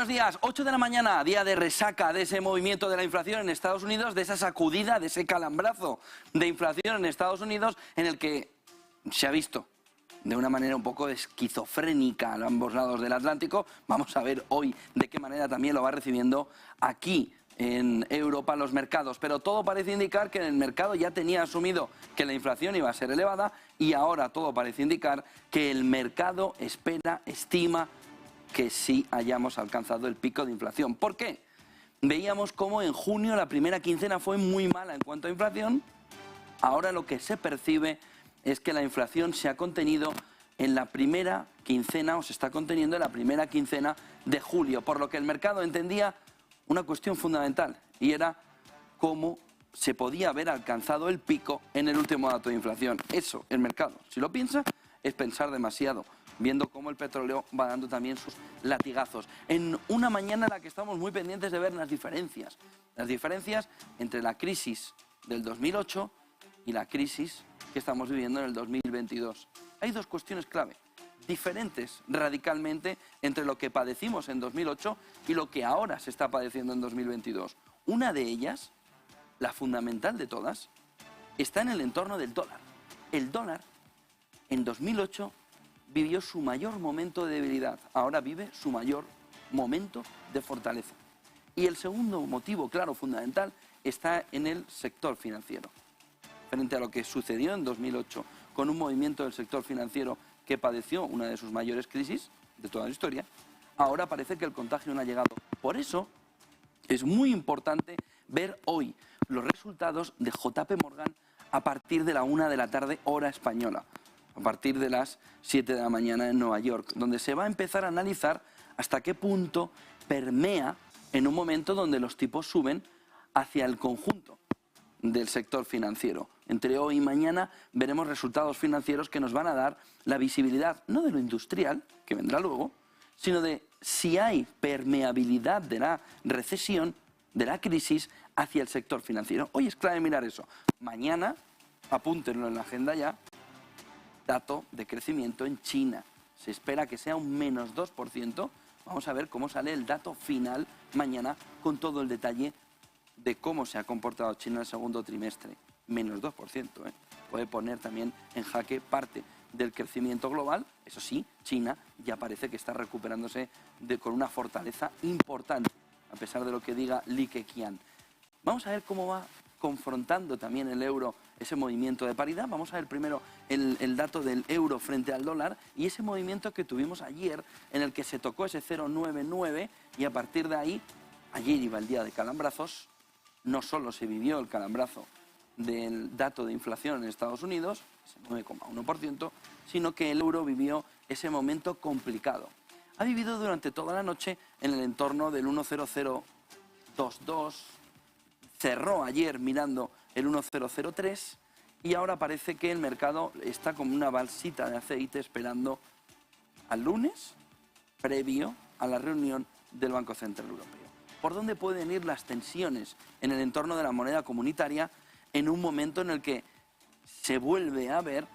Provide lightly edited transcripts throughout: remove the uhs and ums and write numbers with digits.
Buenos días, 8 de la mañana, día de resaca de ese movimiento de la inflación en Estados Unidos, de esa sacudida, de ese calambrazo de inflación en Estados Unidos, en el que se ha visto de una manera un poco esquizofrénica a ambos lados del Atlántico. Vamos a ver hoy de qué manera también lo va recibiendo aquí en Europa los mercados. Pero todo parece indicar que el mercado ya tenía asumido que la inflación iba a ser elevada y ahora todo parece indicar que el mercado espera, estima que sí hayamos alcanzado el pico de inflación. ¿Por qué? Veíamos cómo en junio la primera quincena fue muy mala en cuanto a inflación. Ahora lo que se percibe es que la inflación se ha contenido en la primera quincena, o se está conteniendo en la primera quincena de julio, por lo que el mercado entendía una cuestión fundamental, y era cómo se podía haber alcanzado el pico en el último dato de inflación. Eso, el mercado, si lo piensa, es pensar demasiado, viendo cómo el petróleo va dando también sus latigazos. En una mañana en la que estamos muy pendientes de ver las diferencias entre la crisis del 2008 y la crisis que estamos viviendo en el 2022. Hay dos cuestiones clave, diferentes radicalmente entre lo que padecimos en 2008 y lo que ahora se está padeciendo en 2022. Una de ellas, la fundamental de todas, está en el entorno del dólar. El dólar en 2008 vivió su mayor momento de debilidad, ahora vive su mayor momento de fortaleza. Y el segundo motivo, claro, fundamental, está en el sector financiero. Frente a lo que sucedió en 2008, con un movimiento del sector financiero que padeció una de sus mayores crisis de toda la historia, ahora parece que el contagio no ha llegado. Por eso es muy importante ver hoy los resultados de JP Morgan a partir de la 1 de la tarde, hora española, a partir de las 7 de la mañana en Nueva York, donde se va a empezar a analizar hasta qué punto permea en un momento donde los tipos suben hacia el conjunto del sector financiero. Entre hoy y mañana veremos resultados financieros que nos van a dar la visibilidad, no de lo industrial, que vendrá luego, sino de si hay permeabilidad de la recesión, de la crisis, hacia el sector financiero. Hoy es clave mirar eso. Mañana, apúntenlo en la agenda ya, dato de crecimiento en China. Se espera que sea un menos 2%. Vamos a ver cómo sale el dato final mañana con todo el detalle de cómo se ha comportado China en el segundo trimestre. Menos 2%. Puede poner también en jaque parte del crecimiento global. Eso sí, China ya parece que está recuperándose con una fortaleza importante, a pesar de lo que diga Li Keqiang. Vamos a ver cómo va confrontando también el euro ese movimiento de paridad. Vamos a ver primero el dato del euro frente al dólar y ese movimiento que tuvimos ayer en el que se tocó ese 0,99 y a partir de ahí, ayer iba el día de calambrazos. No solo se vivió el calambrazo del dato de inflación en Estados Unidos, ese 9,1%, sino que el euro vivió ese momento complicado. Ha vivido durante toda la noche en el entorno del 1,0022, cerró ayer mirando el 1,003 y ahora parece que el mercado está como una balsita de aceite esperando al lunes, previo a la reunión del Banco Central Europeo. ¿Por dónde pueden ir las tensiones en el entorno de la moneda comunitaria en un momento en el que se vuelve a ver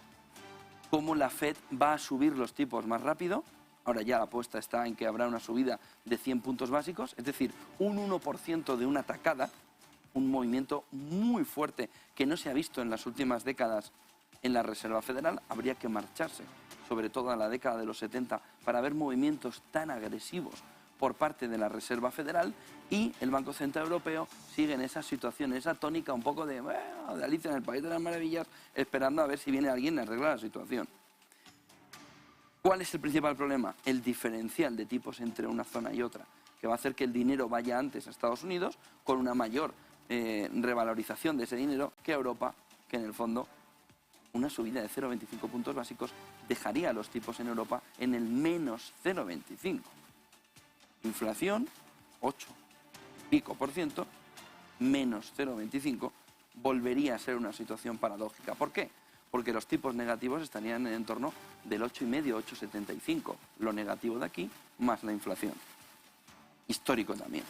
cómo la Fed va a subir los tipos más rápido? Ahora ya la apuesta está en que habrá una subida de 100 puntos básicos, es decir, un 1% de una tacada, un movimiento muy fuerte que no se ha visto en las últimas décadas en la Reserva Federal. Habría que marcharse, sobre todo en la década de los 70, para ver movimientos tan agresivos por parte de la Reserva Federal, y el Banco Central Europeo sigue en esa situación, esa tónica un poco de Alicia en el País de las Maravillas, esperando a ver si viene alguien a arreglar la situación. ¿Cuál es el principal problema? El diferencial de tipos entre una zona y otra, que va a hacer que el dinero vaya antes a Estados Unidos con una mayor revalorización de ese dinero que a Europa, que en el fondo una subida de 0,25 puntos básicos dejaría a los tipos en Europa en el menos 0,25. Inflación, 8 pico por ciento, menos 0,25, volvería a ser una situación paradójica. ¿Por qué? Porque los tipos negativos estarían en el entorno del 8,5, 8,75. Lo negativo de aquí, más la inflación. Histórico también.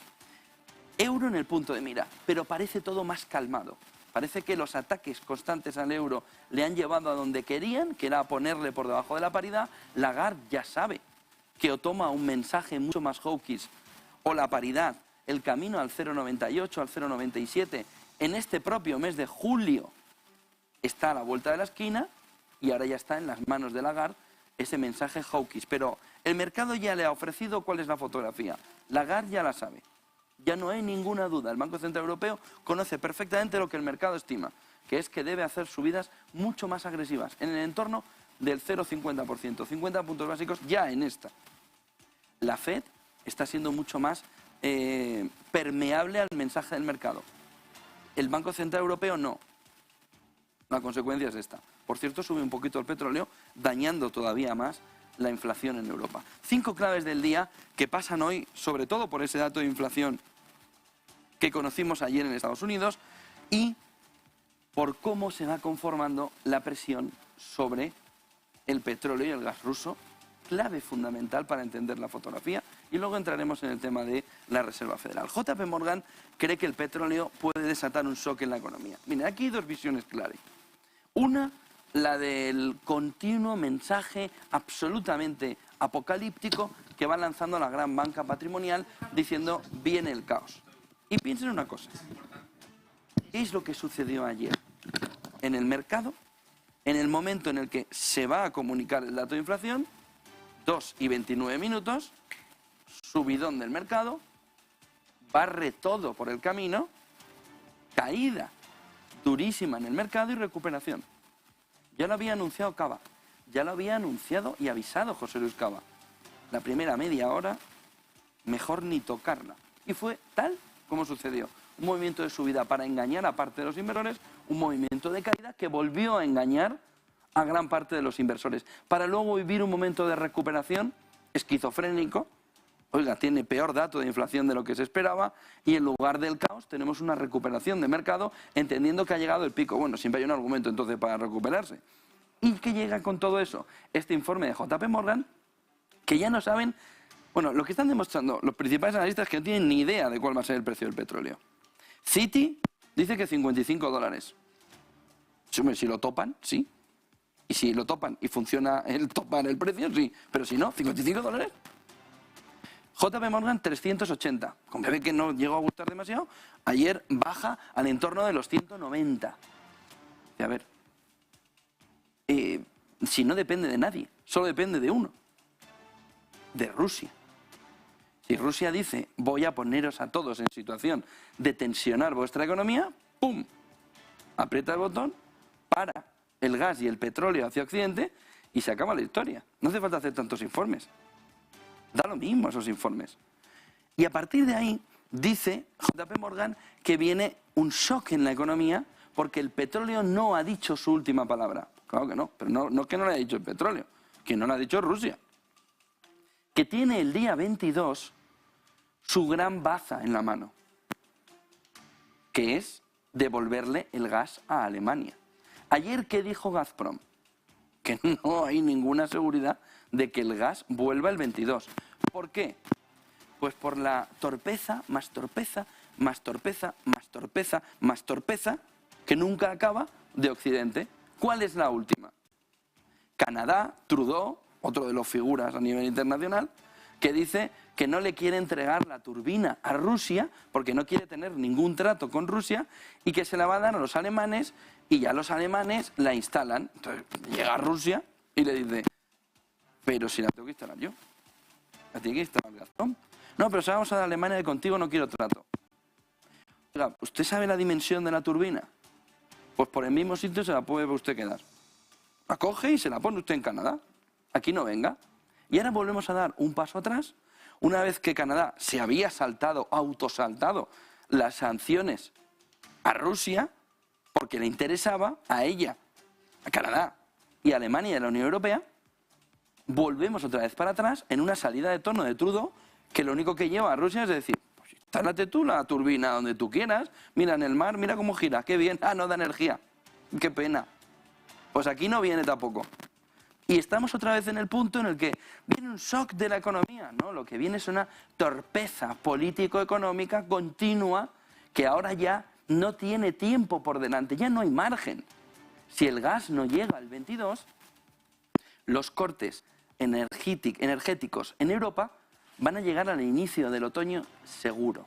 Euro en el punto de mira, pero parece todo más calmado. Parece que los ataques constantes al euro le han llevado a donde querían, que era ponerle por debajo de la paridad. Lagarde ya sabe que o toma un mensaje mucho más hawkish o la paridad, el camino al 0,98, al 0,97, en este propio mes de julio está a la vuelta de la esquina y ahora ya está en las manos de Lagarde ese mensaje hawkish. Pero el mercado ya le ha ofrecido cuál es la fotografía. Lagarde ya la sabe. Ya no hay ninguna duda. El Banco Central Europeo conoce perfectamente lo que el mercado estima, que es que debe hacer subidas mucho más agresivas, en el entorno del 0,50%, 50 puntos básicos ya en esta. La Fed está siendo mucho más permeable al mensaje del mercado. El Banco Central Europeo no. La consecuencia es esta. Por cierto, sube un poquito el petróleo, dañando todavía más la inflación en Europa. 5 claves del día que pasan hoy, sobre todo por ese dato de inflación que conocimos ayer en Estados Unidos y por cómo se va conformando la presión sobre el petróleo y el gas ruso, clave fundamental para entender la fotografía, y luego entraremos en el tema de la Reserva Federal. JP Morgan cree que el petróleo puede desatar un shock en la economía. Miren, aquí hay dos visiones claras. Una, la del continuo mensaje absolutamente apocalíptico que va lanzando la gran banca patrimonial diciendo viene el caos. Y piensen una cosa, ¿qué es lo que sucedió ayer? En el mercado, en el momento en el que se va a comunicar el dato de inflación, 2:29, subidón del mercado, barre todo por el camino, caída durísima en el mercado y recuperación. Ya lo había anunciado Cava, ya lo había anunciado y avisado José Luis Cava. La primera media hora, mejor ni tocarla. Y fue tal como sucedió. Un movimiento de subida para engañar a parte de los inversores, un movimiento de caída que volvió a engañar a gran parte de los inversores, para luego vivir un momento de recuperación esquizofrénico. Oiga, tiene peor dato de inflación de lo que se esperaba y en lugar del caos tenemos una recuperación de mercado, entendiendo que ha llegado el pico. Bueno, siempre hay un argumento entonces para recuperarse. ¿Y qué llega con todo eso? Este informe de JP Morgan, que ya no saben, bueno, lo que están demostrando los principales analistas es que no tienen ni idea de cuál va a ser el precio del petróleo. Citi dice que $55. Si lo topan, sí. Y si lo topan y funciona el topar el precio, sí. Pero si no, $55. JP Morgan 380. Como ve que no llegó a gustar demasiado, ayer baja al entorno de los 190. Y a ver, si no depende de nadie, solo depende de uno, de Rusia. Si Rusia dice, voy a poneros a todos en situación de tensionar vuestra economía, ¡pum! Aprieta el botón, para el gas y el petróleo hacia Occidente y se acaba la historia. No hace falta hacer tantos informes. Da lo mismo esos informes. Y a partir de ahí dice JP Morgan que viene un shock en la economía porque el petróleo no ha dicho su última palabra. Claro que no, pero no es que no le haya dicho el petróleo, que no lo ha dicho Rusia. Que tiene el día 22 su gran baza en la mano, que es devolverle el gas a Alemania. Ayer, ¿qué dijo Gazprom? Que no hay ninguna seguridad de que el gas vuelva el 22. ¿Por qué? Pues por la torpeza, más torpeza, más torpeza, más torpeza, más torpeza, que nunca acaba de Occidente. ¿Cuál es la última? Canadá, Trudeau, otro de los figuras a nivel internacional, que dice que no le quiere entregar la turbina a Rusia porque no quiere tener ningún trato con Rusia y que se la va a dar a los alemanes y ya los alemanes la instalan. Entonces llega Rusia y le dice, pero si la tengo que instalar yo, la tiene que instalar Gazprom. No, pero si vamos a Alemania y contigo no quiero trato. Oiga, ¿usted sabe la dimensión de la turbina? Pues por el mismo sitio se la puede usted quedar. La coge y se la pone usted en Canadá. Aquí no venga. Y ahora volvemos a dar un paso atrás. Una vez que Canadá se había autosaltado las sanciones a Rusia, porque le interesaba a ella, a Canadá y a Alemania y a la Unión Europea, volvemos otra vez para atrás en una salida de tono de Trudeau que lo único que lleva a Rusia es decir, pues instálate tú la turbina donde tú quieras, mira en el mar, mira cómo gira, qué bien, no da energía, qué pena. Pues aquí no viene tampoco. Y estamos otra vez en el punto en el que viene un shock de la economía, ¿no? Lo que viene es una torpeza político-económica continua que ahora ya no tiene tiempo por delante, ya no hay margen. Si el gas no llega al 22, los cortes energéticos en Europa van a llegar al inicio del otoño seguro.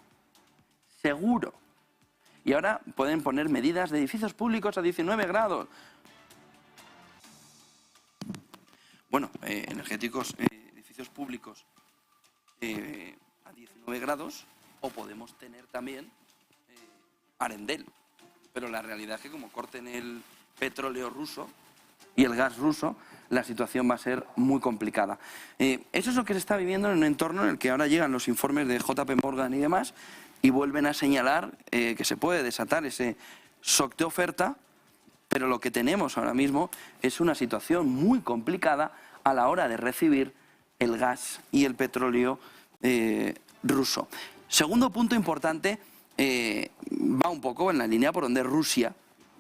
Seguro. Y ahora pueden poner medidas de edificios públicos a 19 grados. Bueno, energéticos, edificios públicos a 19 grados, o podemos tener también Arendel. Pero la realidad es que como corten el petróleo ruso y el gas ruso, la situación va a ser muy complicada. Eso es lo que se está viviendo en un entorno en el que ahora llegan los informes de JP Morgan y demás y vuelven a señalar que se puede desatar ese shock de oferta, pero lo que tenemos ahora mismo es una situación muy complicada a la hora de recibir el gas y el petróleo ruso. Segundo punto importante, va un poco en la línea por donde Rusia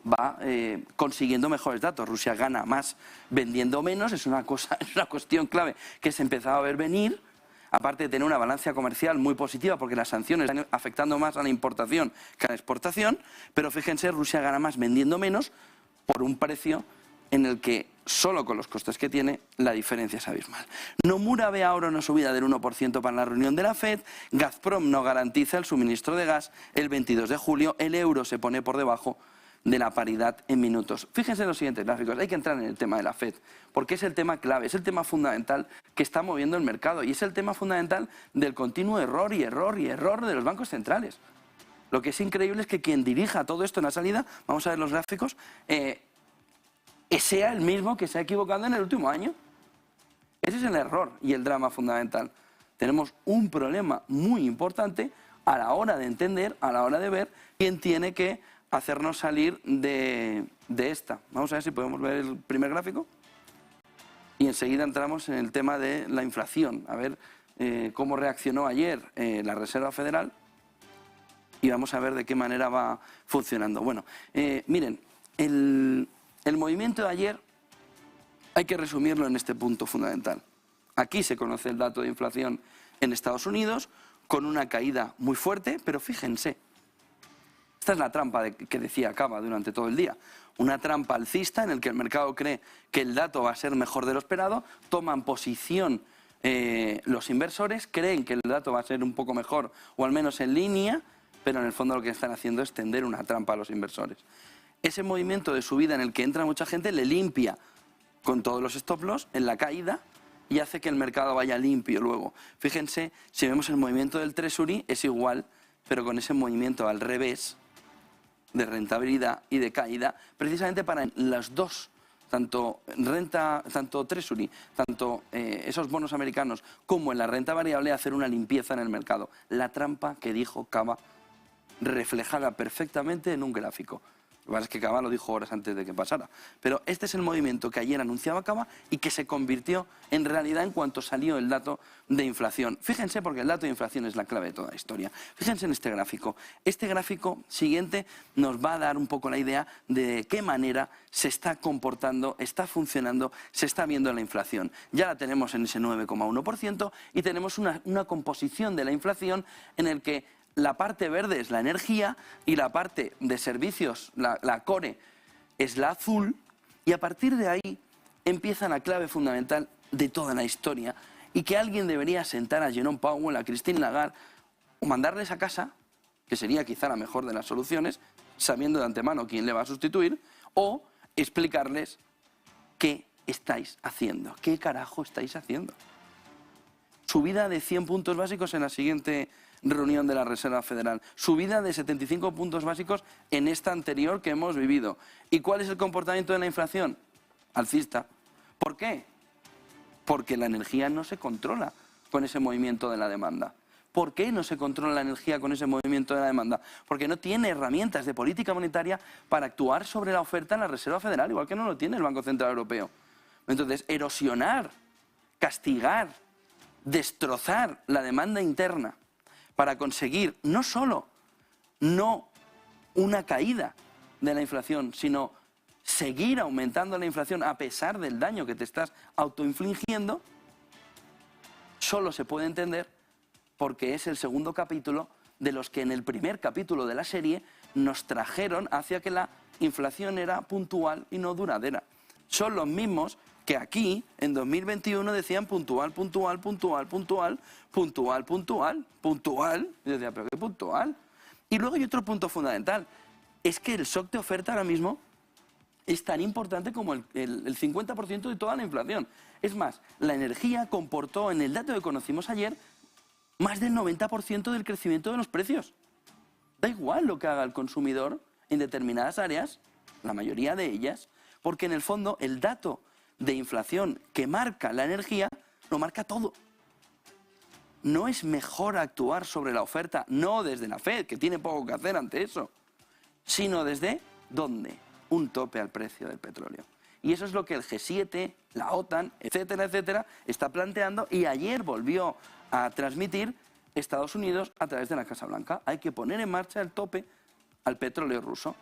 va consiguiendo mejores datos. Rusia gana más vendiendo menos, es una cuestión clave que se empezaba a ver venir, aparte de tener una balanza comercial muy positiva porque las sanciones están afectando más a la importación que a la exportación, pero fíjense, Rusia gana más vendiendo menos por un precio en el que solo con los costes que tiene la diferencia es abismal. Nomura ve ahora una subida del 1% para la reunión de la FED, Gazprom no garantiza el suministro de gas, el 22 de julio el euro se pone por debajo de la paridad en minutos. Fíjense en los siguientes gráficos, hay que entrar en el tema de la FED, porque es el tema clave, es el tema fundamental que está moviendo el mercado y es el tema fundamental del continuo error y error y error de los bancos centrales. Lo que es increíble es que quien dirija todo esto en la salida, vamos a ver los gráficos, sea el mismo que se ha equivocado en el último año. Ese es el error y el drama fundamental. Tenemos un problema muy importante a la hora de entender, a la hora de ver quién tiene que hacernos salir de esta. Vamos a ver si podemos ver el primer gráfico. Y enseguida entramos en el tema de la inflación. A ver cómo reaccionó ayer la Reserva Federal y vamos a ver de qué manera va funcionando. Bueno, miren, el movimiento de ayer hay que resumirlo en este punto fundamental. Aquí se conoce el dato de inflación en Estados Unidos con una caída muy fuerte, pero fíjense, esta es la trampa que decía Cava durante todo el día. Una trampa alcista en el que el mercado cree que el dato va a ser mejor de lo esperado, toman posición los inversores, creen que el dato va a ser un poco mejor o al menos en línea, pero en el fondo lo que están haciendo es tender una trampa a los inversores. Ese movimiento de subida en el que entra mucha gente le limpia con todos los stop loss en la caída y hace que el mercado vaya limpio luego. Fíjense, si vemos el movimiento del Treasury es igual, pero con ese movimiento al revés de rentabilidad y de caída, precisamente para las dos, tanto Treasury, tanto esos bonos americanos como en la renta variable, hacer una limpieza en el mercado. La trampa que dijo Cava, reflejada perfectamente en un gráfico. Lo que pasa es que Cava lo dijo horas antes de que pasara. Pero este es el movimiento que ayer anunciaba Cava y que se convirtió en realidad en cuanto salió el dato de inflación. Fíjense, porque el dato de inflación es la clave de toda la historia. Fíjense en este gráfico. Este gráfico siguiente nos va a dar un poco la idea de qué manera se está comportando, está funcionando, se está viendo la inflación. Ya la tenemos en ese 9,1% y tenemos una composición de la inflación en el que la parte verde es la energía y la parte de servicios, la core, es la azul, y a partir de ahí empieza la clave fundamental de toda la historia y que alguien debería sentar a Jerome Powell, a Christine Lagarde o mandarles a casa, que sería quizá la mejor de las soluciones, sabiendo de antemano quién le va a sustituir, o explicarles qué estáis haciendo, qué carajo estáis haciendo. Subida de 100 puntos básicos en la siguiente reunión de la Reserva Federal. Subida de 75 puntos básicos en esta anterior que hemos vivido. ¿Y cuál es el comportamiento de la inflación? Alcista. ¿Por qué? Porque la energía no se controla con ese movimiento de la demanda. ¿Por qué no se controla la energía con ese movimiento de la demanda? Porque no tiene herramientas de política monetaria para actuar sobre la oferta en la Reserva Federal, igual que no lo tiene el Banco Central Europeo. Entonces, erosionar, castigar, destrozar la demanda interna para conseguir no solo no una caída de la inflación, sino seguir aumentando la inflación a pesar del daño que te estás autoinfligiendo, solo se puede entender porque es el segundo capítulo de los que en el primer capítulo de la serie nos trajeron hacia que la inflación era puntual y no duradera. Son los mismos que aquí, en 2021, decían puntual, puntual, puntual, puntual, puntual, puntual, puntual. Y decía, ¿pero qué puntual? Y luego hay otro punto fundamental. Es que el shock de oferta ahora mismo es tan importante como el 50% de toda la inflación. Es más, la energía comportó, en el dato que conocimos ayer, más del 90% del crecimiento de los precios. Da igual lo que haga el consumidor en determinadas áreas, la mayoría de ellas, porque en el fondo el dato de inflación que marca la energía lo marca todo. No es mejor actuar sobre la oferta, no desde la FED, que tiene poco que hacer ante eso, sino desde ¿dónde? Un tope al precio del petróleo. Y eso es lo que el G7, la OTAN, etcétera, etcétera, está planteando, y ayer volvió a transmitir Estados Unidos a través de la Casa Blanca. Hay que poner en marcha el tope al petróleo ruso.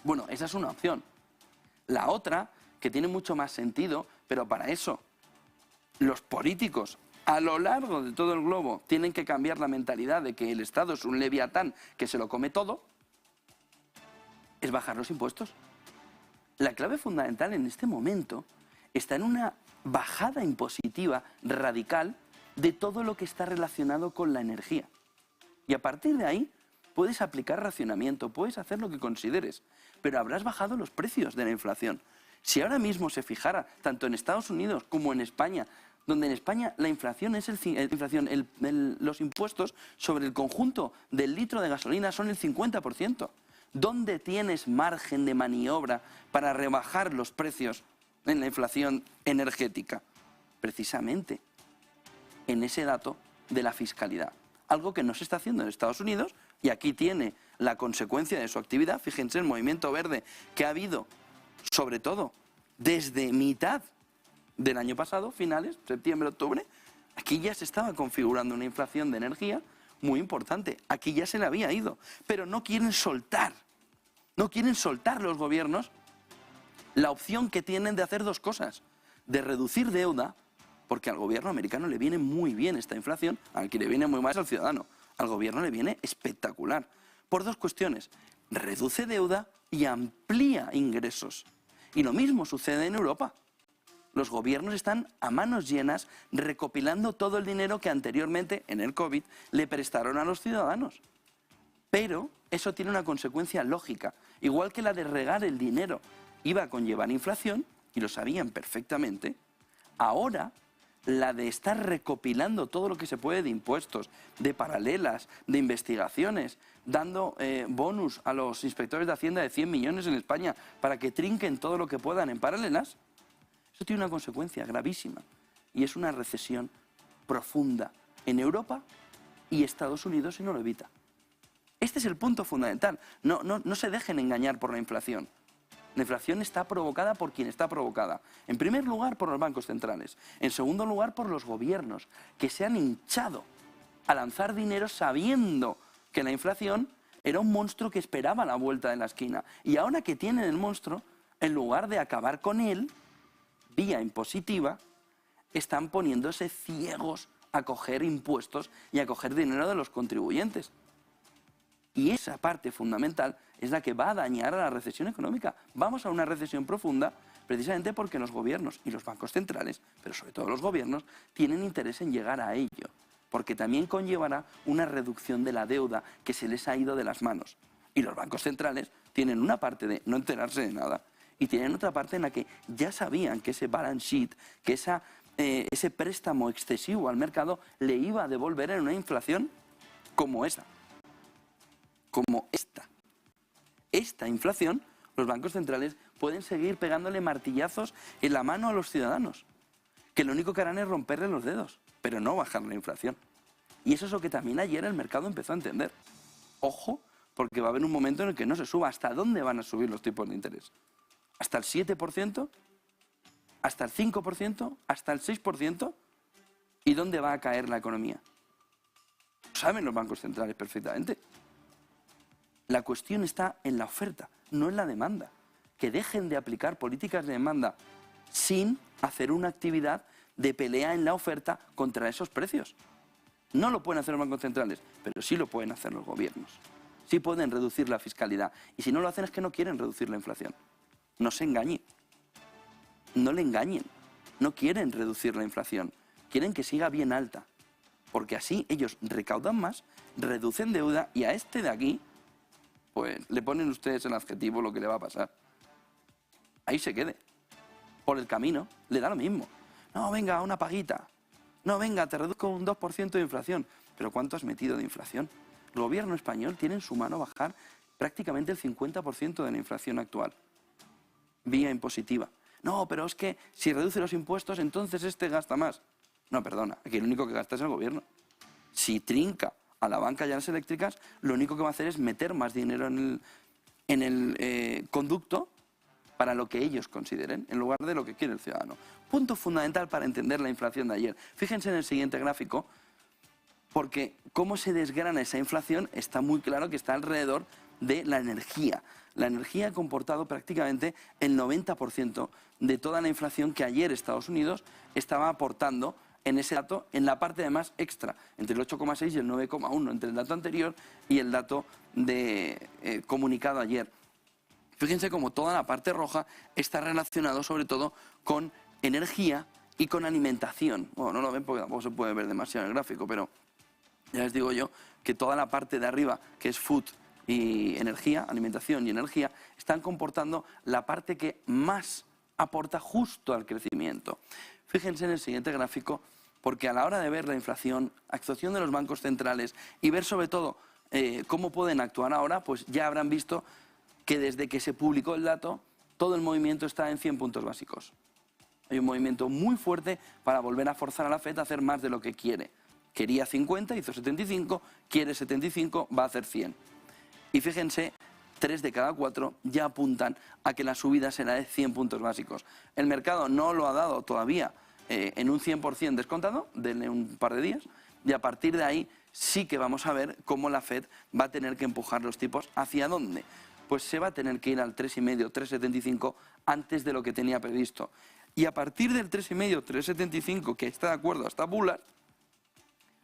Bueno, esa es una opción. La otra, que tiene mucho más sentido, pero para eso los políticos a lo largo de todo el globo tienen que cambiar la mentalidad de que el Estado es un leviatán que se lo come todo, es bajar los impuestos. La clave fundamental en este momento está en una bajada impositiva radical de todo lo que está relacionado con la energía. Y a partir de ahí puedes aplicar racionamiento, puedes hacer lo que consideres, pero habrás bajado los precios de la inflación. Si ahora mismo se fijara, tanto en Estados Unidos como en España, donde en España la inflación es los impuestos sobre el conjunto del litro de gasolina son el 50%. ¿Dónde tienes margen de maniobra para rebajar los precios en la inflación energética? Precisamente en ese dato de la fiscalidad. Algo que no se está haciendo en Estados Unidos, y aquí tiene la consecuencia de su actividad. Fíjense el movimiento verde que ha habido, sobre todo desde mitad del año pasado, finales, septiembre, octubre. Aquí ya se estaba configurando una inflación de energía muy importante. Aquí ya se le había ido, pero no quieren soltar los gobiernos la opción que tienen de hacer dos cosas: de reducir deuda, porque al gobierno americano le viene muy bien esta inflación, al que le viene muy mal es al ciudadano, al gobierno le viene espectacular, por dos cuestiones: reduce deuda y amplía ingresos. Y lo mismo sucede en Europa. Los gobiernos están a manos llenas recopilando todo el dinero que anteriormente, en el COVID, le prestaron a los ciudadanos. Pero eso tiene una consecuencia lógica. Igual que la de regar el dinero iba a conllevar inflación, y lo sabían perfectamente, ahora la de estar recopilando todo lo que se puede de impuestos, de paralelas, de investigaciones, dando bonus a los inspectores de Hacienda de 100 millones en España para que trinquen todo lo que puedan en paralelas, eso tiene una consecuencia gravísima, y es una recesión profunda en Europa y Estados Unidos si no lo evita. Este es el punto fundamental. No se dejen engañar por la inflación. La inflación está provocada por quien está provocada. En primer lugar, por los bancos centrales. En segundo lugar, por los gobiernos, que se han hinchado a lanzar dinero sabiendo que la inflación era un monstruo que esperaba la vuelta de la esquina. Y ahora que tienen el monstruo, en lugar de acabar con él, vía impositiva, están poniéndose ciegos a coger impuestos y a coger dinero de los contribuyentes. Y esa parte fundamental es la que va a dañar a la recesión económica. Vamos a una recesión profunda precisamente porque los gobiernos y los bancos centrales, pero sobre todo los gobiernos, tienen interés en llegar a ello, porque también conllevará una reducción de la deuda que se les ha ido de las manos. Y los bancos centrales tienen una parte de no enterarse de nada, y tienen otra parte en la que ya sabían que ese balance sheet, que ese préstamo excesivo al mercado le iba a devolver en una inflación como esa. Como esta inflación, los bancos centrales pueden seguir pegándole martillazos en la mano a los ciudadanos, que lo único que harán es romperle los dedos, pero no bajar la inflación. Y eso es lo que también ayer el mercado empezó a entender. Ojo, porque va a haber un momento en el que no se suba. ¿Hasta dónde van a subir los tipos de interés? ¿Hasta el 7%? ¿Hasta el 5%? ¿Hasta el 6%? ¿Y dónde va a caer la economía? Lo saben los bancos centrales perfectamente. La cuestión está en la oferta, no en la demanda. Que dejen de aplicar políticas de demanda sin hacer una actividad de pelea en la oferta contra esos precios. No lo pueden hacer los bancos centrales, pero sí lo pueden hacer los gobiernos. Sí pueden reducir la fiscalidad. Y si no lo hacen es que no quieren reducir la inflación. No se engañe. no le engañen. No quieren reducir la inflación, quieren que siga bien alta. Porque así ellos recaudan más, reducen deuda y a este de aquí, pues le ponen ustedes el adjetivo lo que le va a pasar. Ahí se quede. Por el camino, le da lo mismo. No, venga, una paguita. No, venga, te reduzco un 2% de inflación. ¿Pero cuánto has metido de inflación? El gobierno español tiene en su mano bajar prácticamente el 50% de la inflación actual. Vía impositiva. No, pero es que si reduce los impuestos, entonces este gasta más. No, perdona, aquí el único que gasta es el gobierno. Si trinca a la banca y a las eléctricas, lo único que va a hacer es meter más dinero en el conducto para lo que ellos consideren, en lugar de lo que quiere el ciudadano. Punto fundamental para entender la inflación de ayer. Fíjense en el siguiente gráfico, porque cómo se desgrana esa inflación está muy claro que está alrededor de la energía. La energía ha comportado prácticamente el 90% de toda la inflación que ayer Estados Unidos estaba aportando en ese dato, en la parte además extra, entre el 8,6 y el 9,1, entre el dato anterior y el dato de comunicado ayer. Fíjense cómo toda la parte roja está relacionado sobre todo con energía y con alimentación. Bueno, no lo ven porque tampoco se puede ver demasiado en el gráfico, pero ya les digo yo que toda la parte de arriba, que es food y energía, alimentación y energía, están comportando la parte que más aporta justo al crecimiento. Fíjense en el siguiente gráfico, porque a la hora de ver la inflación, actuación de los bancos centrales y ver sobre todo cómo pueden actuar ahora, pues ya habrán visto que desde que se publicó el dato, todo el movimiento está en 100 puntos básicos. Hay un movimiento muy fuerte para volver a forzar a la FED a hacer más de lo que quiere. Quería 50, hizo 75, quiere 75, va a hacer 100. Y fíjense, 3 de cada 4 ya apuntan a que la subida será de 100 puntos básicos. El mercado no lo ha dado todavía en un 100% descontado, denle un par de días, y a partir de ahí sí que vamos a ver cómo la FED va a tener que empujar los tipos. ¿Hacia dónde? Pues se va a tener que ir al 3,5, 3,75 antes de lo que tenía previsto. Y a partir del 3,5, 3,75, que está de acuerdo hasta Bullard,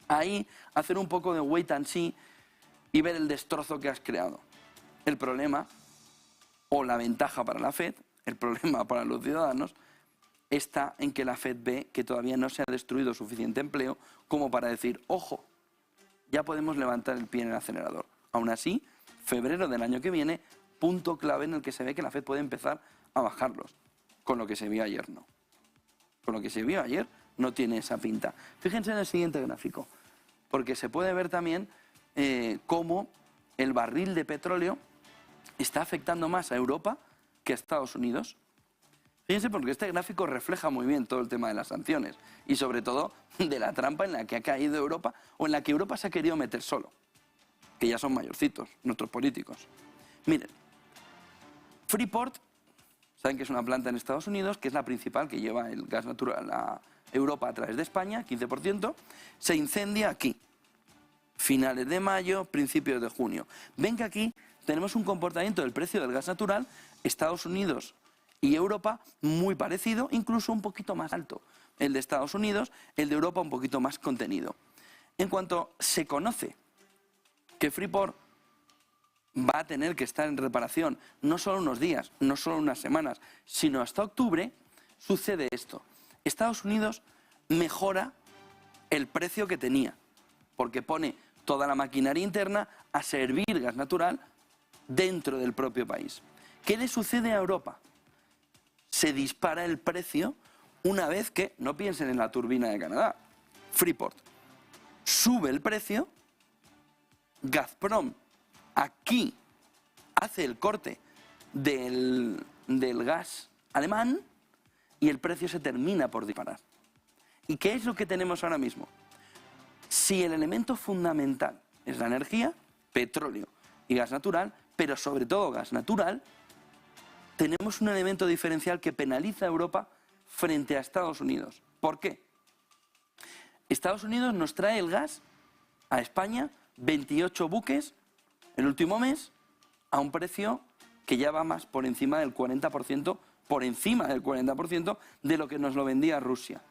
ahí hacer un poco de wait and see y ver el destrozo que has creado. El problema, o la ventaja para la FED, el problema para los ciudadanos, está en que la FED ve que todavía no se ha destruido suficiente empleo como para decir, ojo, ya podemos levantar el pie en el acelerador. Aún así, febrero del año que viene, punto clave en el que se ve que la FED puede empezar a bajarlos. Con lo que se vio ayer no. Con lo que se vio ayer no tiene esa pinta. Fíjense en el siguiente gráfico, porque se puede ver también cómo el barril de petróleo está afectando más a Europa que a Estados Unidos. Fíjense porque este gráfico refleja muy bien todo el tema de las sanciones y sobre todo de la trampa en la que ha caído Europa o en la que Europa se ha querido meter solo, que ya son mayorcitos, nuestros políticos. Miren, Freeport, saben que es una planta en Estados Unidos, que es la principal que lleva el gas natural a Europa a través de España, 15%, se incendia aquí, finales de mayo, principios de junio. Ven que aquí tenemos un comportamiento del precio del gas natural, Estados Unidos y Europa muy parecido, incluso un poquito más alto. El de Estados Unidos, el de Europa un poquito más contenido. En cuanto se conoce que Freeport va a tener que estar en reparación no solo unos días, no solo unas semanas, sino hasta octubre, sucede esto. Estados Unidos mejora el precio que tenía, porque pone toda la maquinaria interna a servir gas natural dentro del propio país. ¿Qué le sucede a Europa? Se dispara el precio una vez que, no piensen en la turbina de Canadá, Freeport sube el precio, Gazprom aquí hace el corte del gas alemán y el precio se termina por disparar. ¿Y qué es lo que tenemos ahora mismo? Si el elemento fundamental es la energía, petróleo y gas natural, pero sobre todo gas natural, tenemos un elemento diferencial que penaliza a Europa frente a Estados Unidos. ¿Por qué? Estados Unidos nos trae el gas a España, 28 buques el último mes, a un precio que ya va más por encima del 40%, por encima del 40% de lo que nos lo vendía Rusia,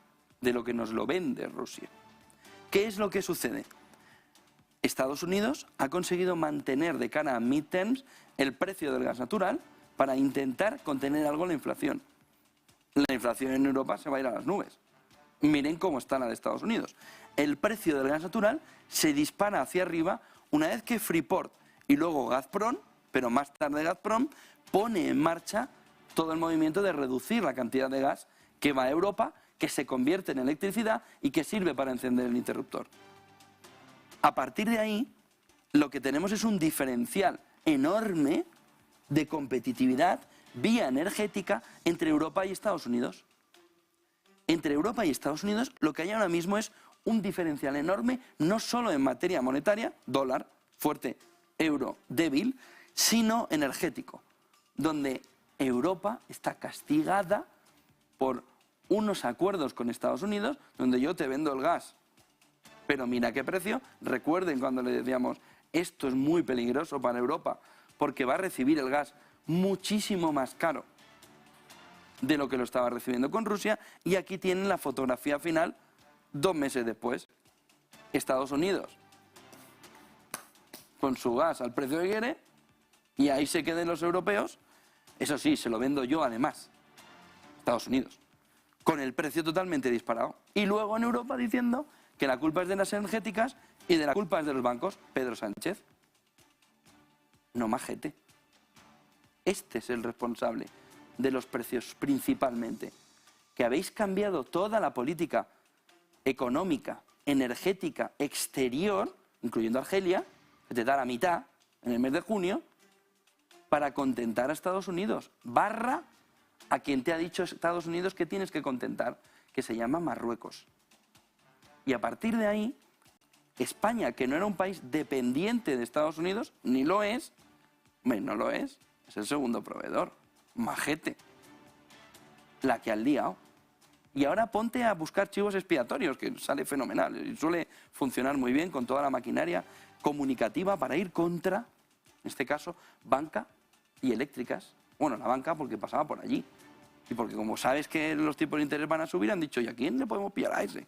de lo que nos lo vende Rusia. ¿Qué es lo que sucede? Estados Unidos ha conseguido mantener de cara a midterms el precio del gas natural para intentar contener algo la inflación. la inflación en Europa se va a ir a las nubes. Miren cómo está la de Estados Unidos. El precio del gas natural se dispara hacia arriba una vez que Freeport y luego Gazprom, pero más tarde Gazprom, pone en marcha todo el movimiento de reducir la cantidad de gas que va a Europa, que se convierte en electricidad y que sirve para encender el interruptor. A partir de ahí, lo que tenemos es un diferencial enorme de competitividad vía energética entre Europa y Estados Unidos. Entre Europa y Estados Unidos lo que hay ahora mismo es un diferencial enorme, no solo en materia monetaria, dólar fuerte, euro débil, sino energético, donde Europa está castigada por unos acuerdos con Estados Unidos, donde yo te vendo el gas, pero mira qué precio. Recuerden cuando le decíamos, esto es muy peligroso para Europa, porque va a recibir el gas muchísimo más caro de lo que lo estaba recibiendo con Rusia, y aquí tienen la fotografía final 2 meses después. Estados Unidos con su gas al precio que quiere, y ahí se queden los europeos. Eso sí, se lo vendo yo además, Estados Unidos, con el precio totalmente disparado. Y luego en Europa diciendo que la culpa es de las energéticas y de la culpa es de los bancos. Pedro Sánchez. No majete. Este es el responsable de los precios principalmente. Que habéis cambiado toda la política económica, energética, exterior, incluyendo Argelia, que te da la mitad en el mes de junio, para contentar a Estados Unidos. Barra a quien te ha dicho Estados Unidos que tienes que contentar, que se llama Marruecos. Y a partir de ahí, España, que no era un país dependiente de Estados Unidos, ni lo es, no lo es el segundo proveedor, majete, la que has liado. Y ahora ponte a buscar chivos expiatorios, que sale fenomenal y suele funcionar muy bien con toda la maquinaria comunicativa para ir contra, en este caso, banca y eléctricas. Bueno, la banca porque pasaba por allí. Y porque como sabes que los tipos de interés van a subir, han dicho, ¿y a quién le podemos pillar a ese?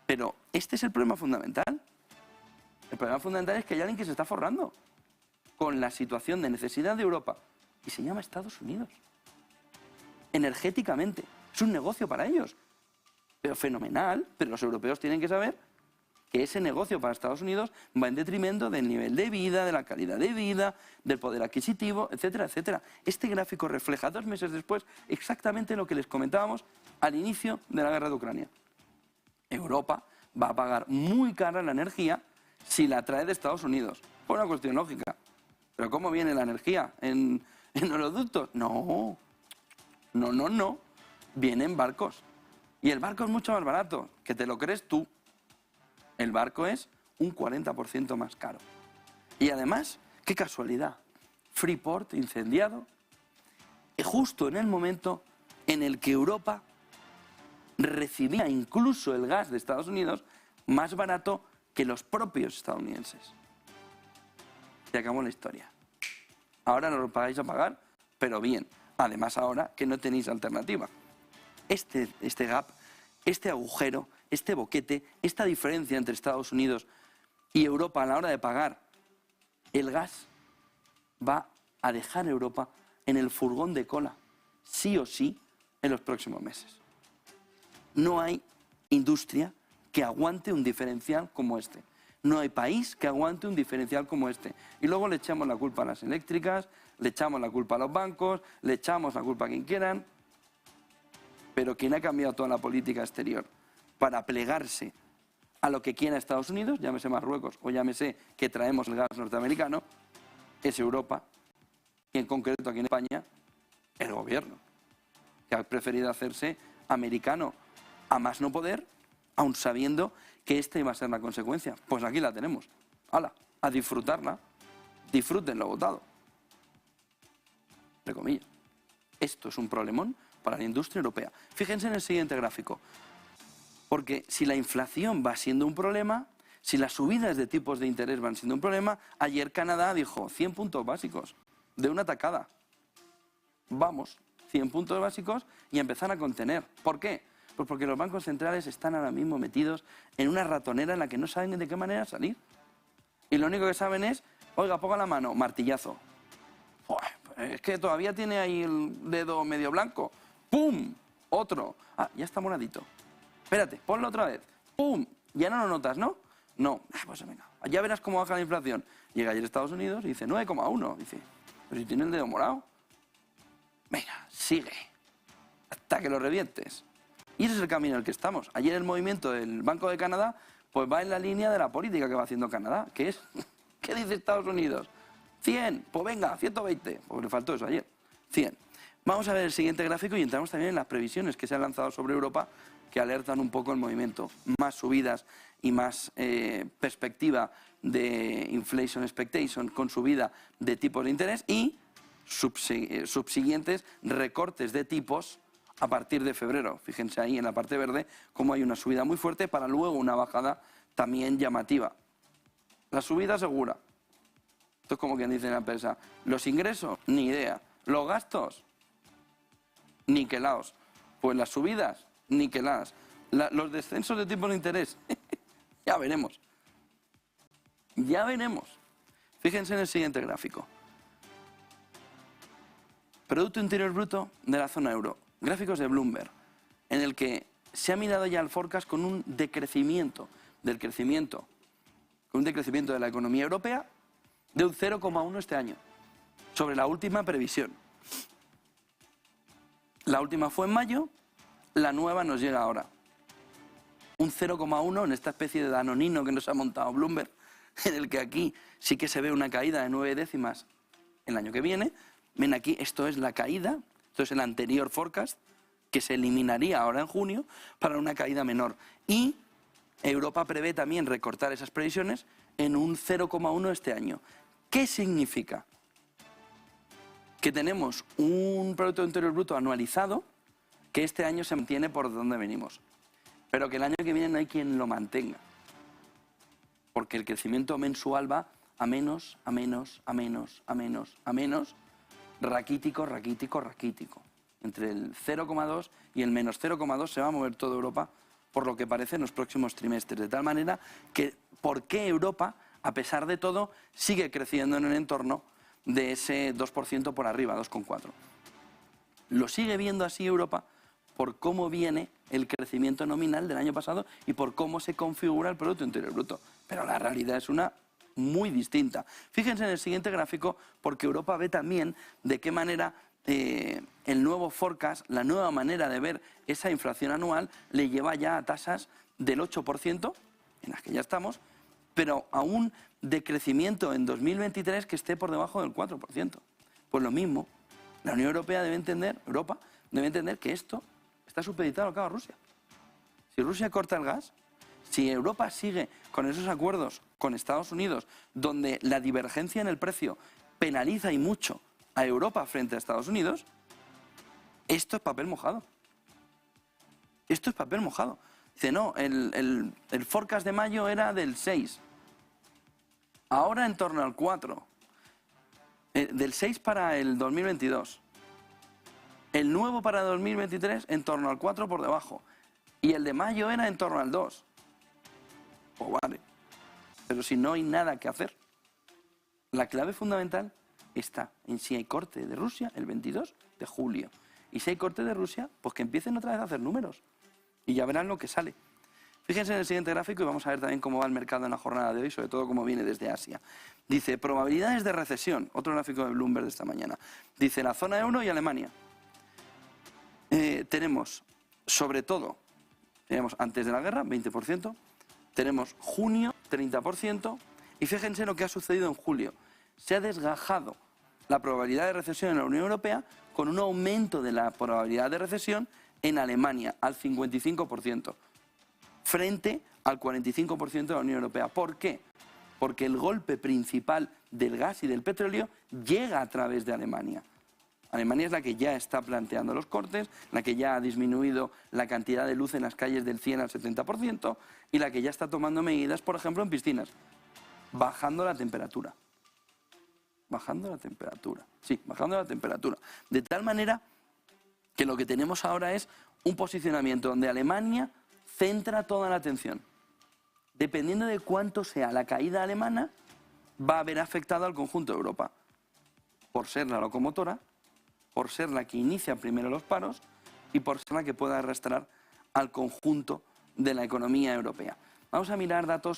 Pero este es el problema fundamental. El problema fundamental es que hay alguien que se está forrando con la situación de necesidad de Europa. Y se llama Estados Unidos. Energéticamente. Es un negocio para ellos. Pero fenomenal. Pero los europeos tienen que saber que ese negocio para Estados Unidos va en detrimento del nivel de vida, de la calidad de vida, del poder adquisitivo, etcétera, etcétera. Este gráfico refleja 2 meses después exactamente lo que les comentábamos al inicio de la guerra de Ucrania. Europa va a pagar muy cara la energía si la trae de Estados Unidos. Por una cuestión lógica. ¿Pero cómo viene la energía? ¿En oleoductos? No. No. Viene en barcos. Y el barco es mucho más barato, que te lo crees tú. El barco es un 40% más caro. Y además, qué casualidad, Freeport incendiado, justo en el momento en el que Europa recibía incluso el gas de Estados Unidos más barato que los propios estadounidenses. Se acabó la historia. Ahora no lo pagáis a pagar, pero bien. Además ahora que no tenéis alternativa. Este gap, este agujero, este boquete, esta diferencia entre Estados Unidos y Europa a la hora de pagar el gas va a dejar a Europa en el furgón de cola, sí o sí, en los próximos meses. No hay industria que aguante un diferencial como este. No hay país que aguante un diferencial como este. Y luego le echamos la culpa a las eléctricas, le echamos la culpa a los bancos, le echamos la culpa a quien quieran. Pero quien ha cambiado toda la política exterior para plegarse a lo que quiera Estados Unidos, llámese Marruecos o llámese que traemos el gas norteamericano, es Europa. Y en concreto aquí en España, el gobierno, que ha preferido hacerse americano a más no poder, aun sabiendo que esta iba a ser la consecuencia. Pues aquí la tenemos. ¡Hala! A disfrutarla. Disfruten lo votado. Entre comillas. Esto es un problemón para la industria europea. Fíjense en el siguiente gráfico. Porque si la inflación va siendo un problema, si las subidas de tipos de interés van siendo un problema, ayer Canadá dijo 100 puntos básicos de una tacada. Vamos, 100 puntos básicos y empezar a contener. ¿Por qué? Pues porque los bancos centrales están ahora mismo metidos en una ratonera en la que no saben de qué manera salir. Y lo único que saben es, oiga, ponga la mano, martillazo. Es que todavía tiene ahí el dedo medio blanco. ¡Pum! otro. Ah, ya está moradito. Espérate, ponlo otra vez. ¡Pum! Ya no lo notas, ¿no? No. Pues venga, ya verás cómo baja la inflación. Llega ayer a Estados Unidos y dice 9,1. Dice, pero si tiene el dedo morado. Venga, sigue. Hasta que lo revientes. Y ese es el camino en el que estamos. Ayer el movimiento del Banco de Canadá pues va en la línea de la política que va haciendo Canadá, que es, ¿qué dice Estados Unidos? 100, pues venga, 120, pues le faltó eso ayer, 100. Vamos a ver el siguiente gráfico y entramos también en las previsiones que se han lanzado sobre Europa, que alertan un poco el movimiento. Más subidas y más perspectiva de inflation expectation con subida de tipos de interés y subsiguientes recortes de tipos a partir de febrero. Fíjense ahí en la parte verde cómo hay una subida muy fuerte para luego una bajada también llamativa. La subida segura. Esto es como quien dice en la empresa. Los ingresos, ni idea. Los gastos, niquelaos. Pues las subidas, niqueladas. Los descensos de tipos de interés, ya veremos. Ya veremos. Fíjense en el siguiente gráfico. Producto Interior Bruto de la zona euro. Gráficos de Bloomberg, en el que se ha mirado ya el forecast con un decrecimiento del crecimiento, con un decrecimiento de la economía europea de un 0,1 este año, sobre la última previsión. La última fue en mayo, la nueva nos llega ahora. Un 0,1 en esta especie de danonino que nos ha montado Bloomberg, en el que aquí sí que se ve una caída de 9 décimas el año que viene. Ven aquí, esto es la caída. Esto es el anterior forecast, que se eliminaría ahora en junio para una caída menor. Y Europa prevé también recortar esas previsiones en un 0,1 este año. ¿Qué significa? Que tenemos un Producto Interior Bruto anualizado que este año se mantiene por donde venimos, pero que el año que viene no hay quien lo mantenga, porque el crecimiento mensual va a menos, a menos, a menos, a menos, a menos, raquítico, raquítico, raquítico. Entre el 0,2 y el menos 0,2 se va a mover toda Europa, por lo que parece en los próximos trimestres. De tal manera que, ¿por qué Europa, a pesar de todo, sigue creciendo en el entorno de ese 2% por arriba, 2,4? Lo sigue viendo así Europa por cómo viene el crecimiento nominal del año pasado y por cómo se configura el Producto Interior Bruto. Pero la realidad es una muy distinta. Fíjense en el siguiente gráfico, porque Europa ve también de qué manera el nuevo forecast, la nueva manera de ver esa inflación anual, le lleva ya a tasas del 8%, en las que ya estamos, pero a un decrecimiento en 2023 que esté por debajo del 4%. Pues lo mismo, la Unión Europea debe entender, Europa debe entender que esto está supeditado al cabo a Rusia. Si Rusia corta el gas, si Europa sigue con esos acuerdos con Estados Unidos, donde la divergencia en el precio penaliza y mucho a Europa frente a Estados Unidos, esto es papel mojado. Esto es papel mojado. Dice, no, el forecast de mayo era del 6. Ahora en torno al 4. Del 6 para el 2022. El nuevo para 2023 en torno al 4 por debajo. Y el de mayo era en torno al 2. Pues vale. Pero si no hay nada que hacer. La clave fundamental está en si hay corte de Rusia el 22 de julio. Y si hay corte de Rusia, pues que empiecen otra vez a hacer números. Y ya verán lo que sale. Fíjense en el siguiente gráfico y vamos a ver también cómo va el mercado en la jornada de hoy, sobre todo cómo viene desde Asia. Dice, probabilidades de recesión. Otro gráfico de Bloomberg de esta mañana. Dice, la zona euro y Alemania. Tenemos, sobre todo, tenemos antes de la guerra, 20%. Tenemos junio, 30%. Y fíjense lo que ha sucedido en julio. Se ha desgajado la probabilidad de recesión en la Unión Europea con un aumento de la probabilidad de recesión en Alemania al 55%, frente al 45% de la Unión Europea. ¿Por qué? Porque el golpe principal del gas y del petróleo llega a través de Alemania. Alemania es la que ya está planteando los cortes, la que ya ha disminuido la cantidad de luz en las calles del 100 al 70% y la que ya está tomando medidas, por ejemplo, en piscinas, bajando la temperatura. Bajando la temperatura. Sí, bajando la temperatura. De tal manera que lo que tenemos ahora es un posicionamiento donde Alemania centra toda la atención. Dependiendo de cuánto sea la caída alemana, va a haber afectado al conjunto de Europa. Por ser la locomotora, por ser la que inicia primero los paros y por semana que pueda arrastrar al conjunto de la economía europea. Vamos a mirar datos